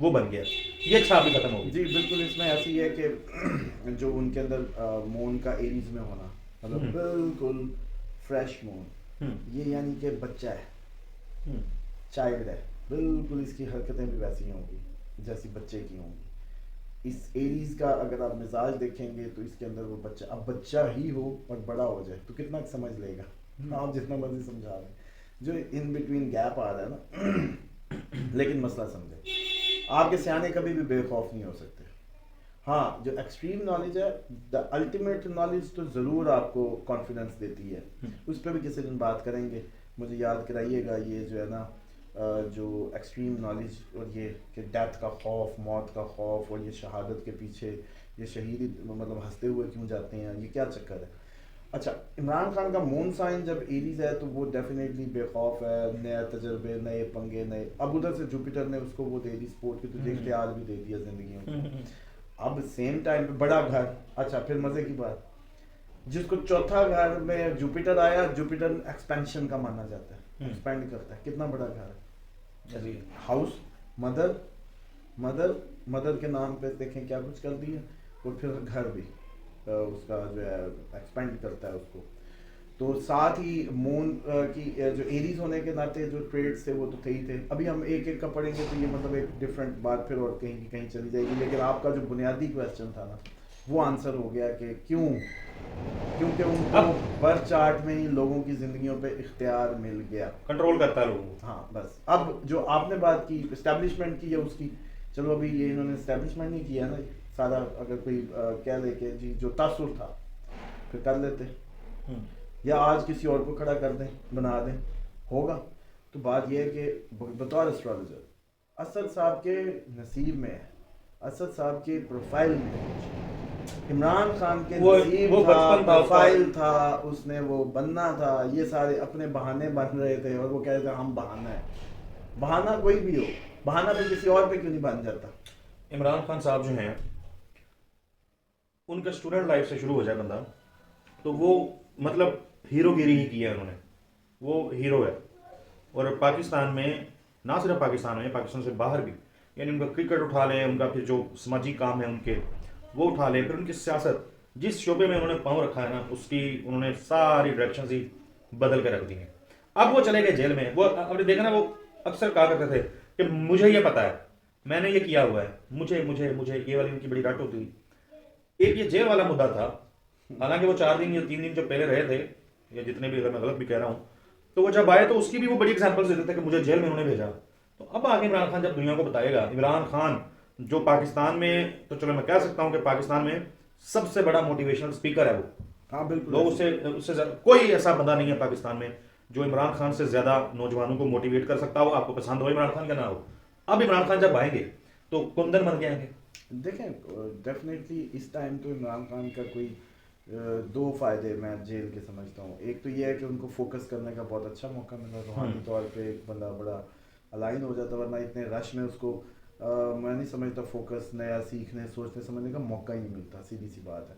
وہ بن گیا، یہ چھاپ بھی ختم ہو گئی. جی بالکل، اس میں ایسی ہے کہ جو ان کے اندر مون کا ایریز میں ہونا، مطلب بالکل فریش مون، یہ یعنی کہ بچہ ہے، چائلڈ ہے، بالکل اس کی حرکتیں بھی ویسی ہوں گی جیسی بچے کی ہوں گی. اس ایریز کا اگر آپ مزاج دیکھیں گے تو اس کے اندر وہ بچہ، اب بچہ ہی ہو اور بڑا ہو جائے تو کتنا سمجھ لے گا، آپ جتنا مرضی سمجھا رہے ہیں، جو ان بٹوین گیپ آ رہا ہے نا. لیکن مسئلہ سمجھے، آپ کے سیانے کبھی بھی بے خوف نہیں ہو سکتے. ہاں جو ایکسٹریم نالج ہے، دا الٹیمیٹ نالج تو ضرور آپ کو کانفیڈنس دیتی ہے، اس پہ بھی کسی دن بات کریں گے. مجھے یاد کرائیے گا یہ جو ہے نا جو ایکسٹریم نالج اور یہ کہ ڈیتھ کا خوف، موت کا خوف، اور یہ شہادت کے پیچھے یہ شہید مطلب ہنستے ہوئے کیوں جاتے ہیں، یہ کیا چکر ہے. اچھا، عمران خان کا مون سائن جب ایریز ہے تو وہ ڈیفینیٹلی بے خوف ہے، نئے تجربے، نئے پنگے، نئے. اب ادھر سے جوپیٹر نے اس کو وہ دے دی سپورٹ کی، تجھے اختیار بھی دے دیا زندگی میں. اب سیم ٹائم پہ بڑا گھر. اچھا پھر مزے کی بات، جس کو چوتھا گھر میں جوپیٹر آیا، جوپیٹر ایکسپینشن کا مانا جاتا ہے، ایکسپینڈ کرتا ہے. کتنا بڑا گھر ہے، ہاؤس، مدر مدر مدر کے نام پہ دیکھیں کیا کچھ کر دیا، اور پھر گھر بھی اس کا جو ہے ایکسپینڈ کرتا ہے اس کو. تو ساتھ ہی مون کی جو ایریز ہونے کے ناطے جو ٹریڈس تھے وہ تو تھے ہی تھے. ابھی ہم ایک ایک کا پڑھیں گے تو یہ مطلب ایک ڈفرینٹ بات پھر اور کہیں کی کہیں چلی جائے گی. لیکن آپ کا جو بنیادی کویشچن تھا نا وہ آنسر ہو گیا کہ کیوں، کیونکہ ان کو برتھ چارٹ میں ہی لوگوں کی زندگیوں پہ اختیار مل گیا، کنٹرول کرتا ہے لوگوں کو. ہاں بس. اب جو آپ نے بات کی اسٹیبلشمنٹ کی ہے اس کی، چلو ابھی یہ انہوں نے اسٹیبلشمنٹ نہیں کیا نا سارا. اگر کوئی کہہ لے کہ جی جو تاثر تھا پھر کر لیتے، یا آج کسی اور کو کھڑا کر دیں، بنا دیں، ہوگا. تو بات یہ ہے کہ بطور اسٹرالوجر اسد صاحب کے نصیب میں ہے، اسد صاحب کے پروفائل میں عمران خان کے نصیب وہ تھا، بچپن تھا پروفائل تھا، اس نے وہ بننا تھا. یہ سارے اپنے بہانے بن رہے تھے اور وہ کہہ رہے تھے ہم بہانہ ہے. بہانہ کوئی بھی ہو، بہانہ پہ کسی اور پہ کیوں نہیں بن جاتا. عمران خان صاحب جو ہیں ان کا اسٹوڈنٹ لائف سے شروع ہو جائے بندہ تو وہ مطلب ہیرو گیری ہی کی ہے انہوں نے. وہ ہیرو ہے. اور پاکستان میں، نہ صرف پاکستان میں، پاکستان سے باہر بھی، یعنی ان کا کرکٹ اٹھا لیں، ان کا پھر جو سماجی کام ہے ان کے وہ اٹھا لیں، پھر ان کی سیاست، جس شعبے میں انہوں نے پاؤں رکھا ہے نا اس کی انہوں نے ساری ڈائریکشنز ہی بدل کے رکھ دی ہیں. اب وہ چلے گئے جیل میں. وہ آپ نے دیکھا نا وہ اکثر کہا کرتے تھے کہ مجھے یہ پتا ہے، میں نے یہ کیا ہوا ہے، مجھے مجھے مجھے یہ والی ان کی بڑی رٹ ہوتی تھی. ایک یہ جیل والا مدعا تھا، حالانکہ وہ 4 دن یا 3 دن جو پہلے رہے تھے، یا جتنے بھی، اگر میں غلط بھی کہہ رہا ہوں، تو وہ جب آئے تو اس کی بھی وہ بڑی ایگزامپلس دیتے تھے کہ مجھے جیل میں انہوں نے بھیجا. تو اب آگے عمران خان جب دنیا کو بتائے گا، عمران خان جو پاکستان میں، تو چلو میں کہہ سکتا ہوں کہ پاکستان میں سب سے بڑا موٹیویشنل اسپیکر ہے وہ. ہاں بالکل. لوگ اس سے زیادہ کوئی ایسا بندہ نہیں ہے پاکستان میں جو عمران خان سے زیادہ نوجوانوں کو موٹیویٹ کر سکتا ہو. آپ کو پسند ہو عمران خان کا نہ ہو، اب عمران خان جب آئیں گے تو کندن بن کے آئیں گے. دیکھیں ڈیفینیٹلی اس ٹائم تو عمران خان کا کوئی 2 فائدے میں جیل کے سمجھتا ہوں. ایک تو یہ ہے کہ ان کو فوکس کرنے کا بہت اچھا موقع ملا، روحانی طور پہ ایک بندہ بڑا الائن ہو جاتا، ورنہ اتنے رش میں اس کو میں نہیں سمجھتا فوکس، نیا سیکھنے، سوچنے سمجھنے کا موقع ہی نہیں ملتا. سیدھی سی بات ہے.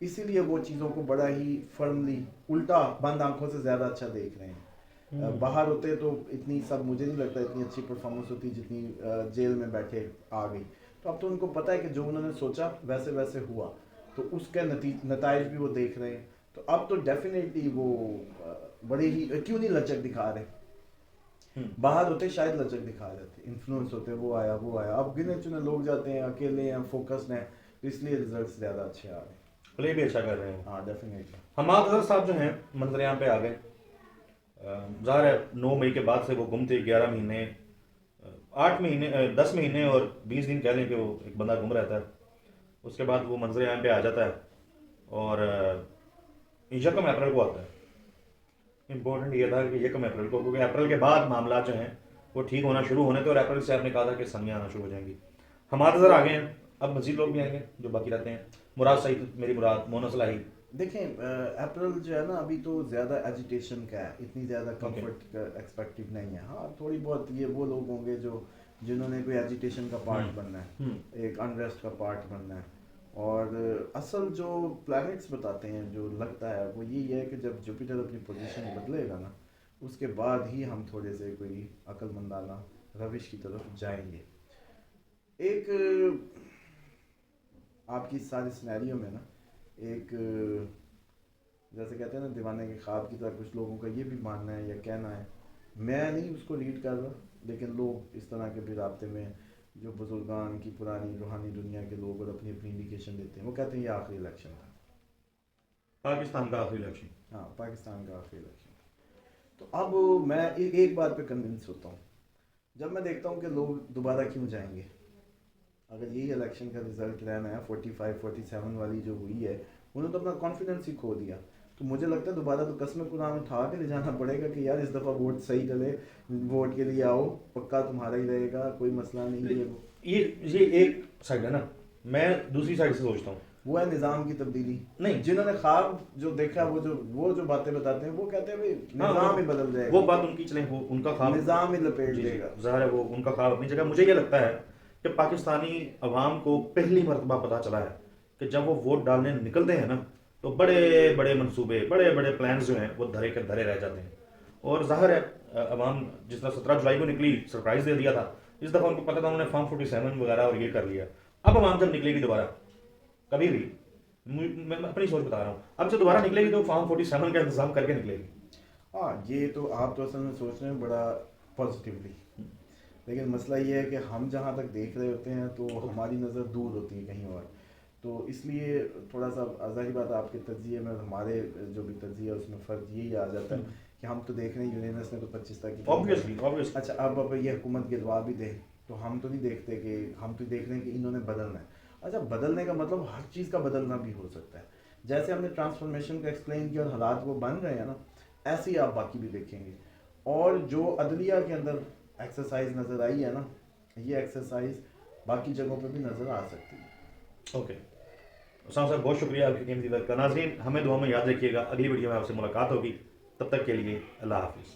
اسی لیے وہ چیزوں کو بڑا ہی فرملی الٹا بند آنکھوں سے زیادہ اچھا دیکھ رہے ہیں. باہر ہوتے تو اتنی سب مجھے نہیں لگتا اتنی اچھی پرفارمنس ہوتی جتنی جیل میں بیٹھے آ گئی. تو اب تو ان کو پتہ ہے کہ جو انہوں نے سوچا ویسے ویسے ہوا، تو اس کے نتائج بھی وہ دیکھ رہے ہیں. تو اب تو ڈیفینیٹلی وہ بڑے ہی کیوں نہیں لچک دکھا رہے. باہر ہوتے شاید لچک دکھا جاتے، انفلوئنس ہوتے، وہ آیا وہ آیا. اب گنے چنے لوگ جاتے ہیں، اکیلے ہیں، فوکسڈ ہیں، اس لیے رزلٹس زیادہ اچھے آ رہے ہیں. پلے بھی اچھا کر رہے ہیں. ہاں ڈیفینیٹلی. حماد اظہر صاحب جو ہیں منظر عام پہ آ گئے. ظاہر ہے 9 مئی کے بعد سے وہ گم تھے. 11 مہینے، 8 مہینے، 10 مہینے اور 20 دن کہہ لیں کہ وہ ایک بندہ گم رہتا ہے. اس کے بعد وہ منظر عام پہ آ جاتا ہے اور 1 اپریل کو آتا ہے. امپورٹنٹ یہ تھا کہ 1 اپریل کو، کیونکہ اپریل کے بعد معاملات جو ہیں وہ ٹھیک ہونا شروع ہونے تھے، اور اپریل سے آپ نے کہا تھا کہ سنگیاں آنا شروع ہو جائیں گی. حماد اظہر آ گئے ہیں. اب مزید لوگ بھی آئیں گے جو باقی رہتے ہیں. مراد سعید، میری مراد، مونا صلاحی. دیکھیں اپریل جو ہے نا ابھی تو زیادہ ایجیٹیشن کا ہے، اتنی زیادہ کمفرٹ کا ایکسپیکٹیو نہیں ہے. ہاں تھوڑی بہت یہ وہ لوگ ہوں گے جنہوں نے کوئی ایجیٹیشن کا پارٹ بننا ہے، ایک انریسٹ کا پارٹ بننا ہے. اور اصل جو پلانٹس بتاتے ہیں، جو لگتا ہے وہ یہی ہے کہ جب جوپیٹر اپنی پوزیشن بدلے گا نا اس کے بعد ہی ہم تھوڑے سے کوئی عقل مندانہ روش کی طرف جائیں گے. ایک آپ کی ساری سینیریو میں نا ایک جیسے کہتے ہیں نا دیوانے کے خواب کی طرح کچھ لوگوں کا یہ بھی ماننا ہے یا کہنا ہے، میں نہیں اس کو ریڈ کر رہا، لیکن لوگ اس طرح کے بھی رابطے میں جو بزرگان کی پرانی روحانی دنیا کے لوگ اور اپنی اپنی انڈیکیشن دیتے ہیں، وہ کہتے ہیں یہ آخری الیکشن تھا، پاکستان کا آخری الیکشن. ہاں پاکستان کا آخری الیکشن تھا. تو اب میں ایک بات پہ کنونس ہوتا ہوں، جب میں دیکھتا ہوں کہ لوگ دوبارہ کیوں جائیں گے، اگر یہی الیکشن کا رزلٹ رہنا ہے 45-47 والی جو ہوئی ہے، انہوں نے تو اپنا کانفیڈنس ہی کھو دیا، تو مجھے لگتا ہے دوبارہ تو قسم قرآن اٹھا کے لے جانا پڑے گا کہ یار اس دفعہ ووٹ صحیح ڈلے، ووٹ کے لیے آؤ، پکا تمہارا ہی رہے گا، کوئی مسئلہ نہیں ہے. یہ ایک سائڈ ہے نا، میں دوسری سائڈ سے سوچتا ہوں وہ ہے نظام کی تبدیلی. نہیں، جنہوں نے خواب جو دیکھا وہ جو باتیں بتاتے ہیں، وہ کہتے ہیں بھائی نظام ہی بدل جائے وہ گا، بات ان کی چلیں، وہ ان کا خواب نظام ہی لپیٹ جی دے گا. ظاہر ہے وہ ان کا خواب اپنی جگہ. مجھے یہ لگتا ہے کہ پاکستانی عوام کو پہلی مرتبہ پتہ چلا ہے کہ جب وہ ووٹ ڈالنے نکلتے ہیں نا تو بڑے بڑے منصوبے، بڑے بڑے پلانز جو ہیں وہ دھرے کے دھرے رہ جاتے ہیں. اور ظاہر ہے عوام جس طرح 17 جولائی کو نکلی، سرپرائز دے دیا تھا، اس دفعہ ان کو پتہ تھا، انہوں نے فارم 47 وغیرہ اور یہ کر لیا. اب عوام جب نکلے گی دوبارہ کبھی بھی، میں اپنی سوچ بتا رہا ہوں، اب جب دوبارہ نکلے گی تو فارم 47 کا انتظام کر کے نکلے گی. ہاں یہ تو آپ تو اصل میں سوچ رہے ہیں بڑا پازیٹیولی، لیکن مسئلہ یہ ہے کہ ہم جہاں تک دیکھ رہے ہوتے ہیں تو ہماری نظر دور ہوتی ہے کہیں اور، تو اس لیے تھوڑا سا ظاہری بات ہے آپ کے تجزیے میں ہمارے جو بھی تجزیہ ہے اس میں فرق یہی آ جاتا ہے کہ ہم تو دیکھ رہے ہیں یونینس نے تو 25 تک Obviously. اچھا اب یہ حکومت گروا بھی دے تو ہم تو نہیں دیکھتے کہ ہم تو دیکھ رہے ہیں کہ انہوں نے بدلنا ہے. اچھا بدلنے کا مطلب ہر چیز کا بدلنا بھی ہو سکتا ہے، جیسے ہم نے ٹرانسفارمیشن کا ایکسپلین کیا اور حالات وہ بن رہے ہیں نا، ایسے ہی آپ باقی بھی دیکھیں گے. اور جو عدلیہ کے اندر ایکسرسائز نظر آئی ہے نا، یہ ایکسرسائز باقی جگہوں پہ بھی نظر آ سکتی ہے. اوکے اسامہ صاحب، بہت شکریہ آپ کی قیمتی وقت کا. ناظرین ہمیں دعا میں یاد رکھیے گا، اگلی ویڈیو میں آپ سے ملاقات ہوگی، تب تک کے لیے اللہ حافظ.